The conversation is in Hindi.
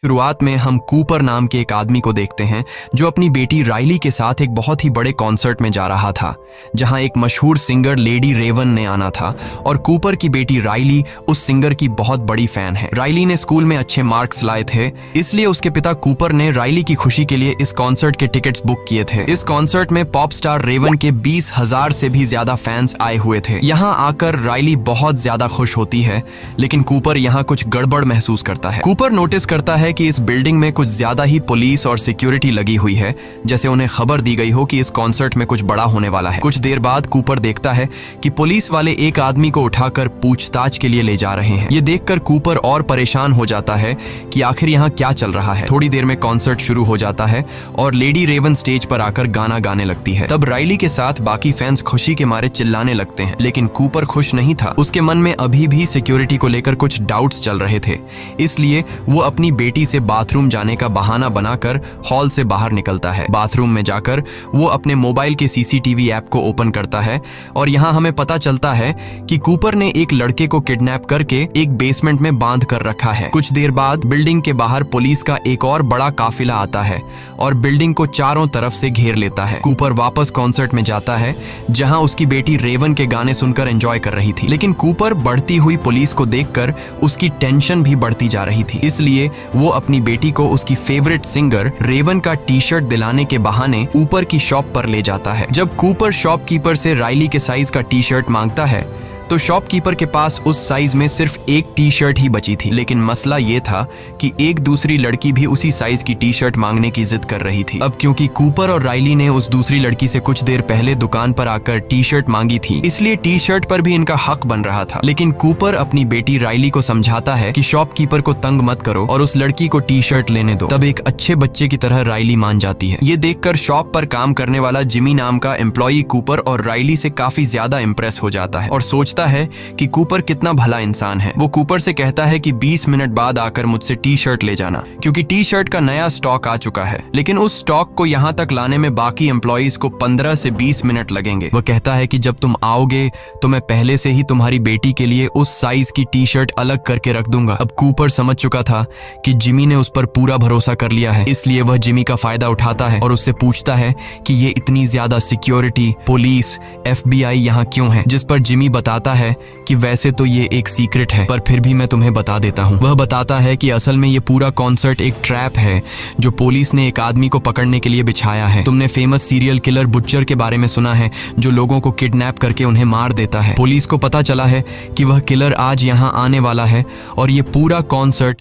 शुरुआत में हम कूपर नाम के एक आदमी को देखते हैं जो अपनी बेटी राइली के साथ एक बहुत ही बड़े कॉन्सर्ट में जा रहा था, जहां एक मशहूर सिंगर लेडी रेवन ने आना था और कूपर की बेटी राइली उस सिंगर की बहुत बड़ी फैन है। राइली ने स्कूल में अच्छे मार्क्स लाए थे, इसलिए उसके पिता कूपर ने राइली की खुशी के लिए इस कॉन्सर्ट के टिकट्स बुक किए थे। इस कॉन्सर्ट में पॉप स्टार रेवन के 20,000 से भी ज्यादा फैंस आए हुए थे। यहाँ आकर राइली बहुत ज्यादा खुश होती है, लेकिन कूपर यहाँ कुछ गड़बड़ महसूस करता है। कूपर नोटिस करता है कि इस बिल्डिंग में कुछ ज्यादा ही पुलिस और सिक्योरिटी लगी हुई है, जैसे उन्हें खबर दी गई हो कि इस कॉन्सर्ट में कुछ बड़ा होने वाला है। कुछ देर बाद कूपर देखता है कि पुलिस वाले एक आदमी को उठाकर पूछताछ के लिए ले जा रहे हैं। ये देखकर कूपर और परेशान हो जाता है कि आखिर यहाँ क्या चल रहा है। थोड़ी देर में कॉन्सर्ट शुरू हो जाता है और लेडी रेवन स्टेज पर आकर गाना गाने लगती है। तब राइली के साथ बाकी फैंस खुशी के मारे चिल्लाने लगते हैं, लेकिन कूपर खुश नहीं था। उसके मन में अभी भी सिक्योरिटी को लेकर कुछ डाउट्स चल रहे थे, इसलिए वो अपनी बेटी से बाथरूम जाने का बहाना बनाकर हॉल से बाहर निकलता है। बाथरूम में जाकर वो अपने मोबाइल के सीसीटीवी ऐप को ओपन करता है और यहाँ हमें पता चलता है कि कूपर ने एक लड़के को किडनैप करके एक बेसमेंट में बांध कर रखा है। कुछ देर बाद बिल्डिंग के बाहर पुलिस का एक और बड़ा काफिला आता है और बिल्डिंग को चारों तरफ से घेर लेता है। कूपर वापस कॉन्सर्ट में जाता है, जहाँ उसकी बेटी रेवन के गाने सुनकर एंजॉय कर रही थी, लेकिन कूपर बढ़ती हुई पुलिस को देखकर उसकी टेंशन भी बढ़ती जा रही थी। इसलिए वो अपनी बेटी को उसकी फेवरेट सिंगर रेवन का टी शर्ट दिलाने के बहाने ऊपर की शॉप पर ले जाता है। जब कूपर शॉपकीपर से राइली के साइज का टी शर्ट मांगता है तो शॉपकीपर के पास उस साइज में सिर्फ एक टी शर्ट ही बची थी, लेकिन मसला ये था कि एक दूसरी लड़की भी उसी साइज की टी शर्ट मांगने की जिद कर रही थी। अब क्योंकि कूपर और राइली ने उस दूसरी लड़की से कुछ देर पहले दुकान पर आकर टी शर्ट मांगी थी, इसलिए टी शर्ट पर भी इनका हक बन रहा था। लेकिन कूपर अपनी बेटी राइली को समझाता है कि शॉपकीपर को तंग मत करो और उस लड़की को टी शर्ट लेने दो। तब एक अच्छे बच्चे की तरह राइली मान जाती है। ये देखकर शॉप पर काम करने वाला जिमी नाम का एम्प्लॉई कूपर और राइली से काफी ज्यादा इम्प्रेस हो जाता है और सोचता है कि कूपर कितना भला इंसान है। वो कूपर से कहता है कि 20 मिनट बाद आकर मुझसे टी शर्ट ले जाना, क्योंकि टी शर्ट का नया स्टॉक आ चुका है। लेकिन उस स्टॉक को यहाँ तक लाने में बाकी एम्प्लॉइज को 15 से 20 मिनट लगेंगे। वह कहता है कि जब तुम आओगे तो मैं पहले से ही तुम्हारी बेटी के लिए उस साइज की टी शर्ट अलग करके रख दूंगा। अब कूपर समझ चुका था कि जिमी ने उस पर पूरा भरोसा कर लिया है, इसलिए वह जिमी का फायदा उठाता है और उससे पूछता है कि ये इतनी ज्यादा सिक्योरिटी, पुलिस, FBI यहाँ क्यों है, जिस पर जिमी बताता है कि वैसे तो ये एक सीक्रेट है, पर फिर भी मैं तुम्हें बता देता हूँ। वह बताता है कि असल में ये पूरा कॉन्सर्ट एक ट्रैप है जो पुलिस ने एक आदमी को पकड़ने के लिए बिछाया है। तुमने फेमस सीरियल किलर बुच्चर के बारे में सुना है, जो लोगों को किडनैप करके उन्हें मार देता है। पुलिस को पता चला है कि वह किलर आज यहाँ आने वाला है और ये पूरा कॉन्सर्ट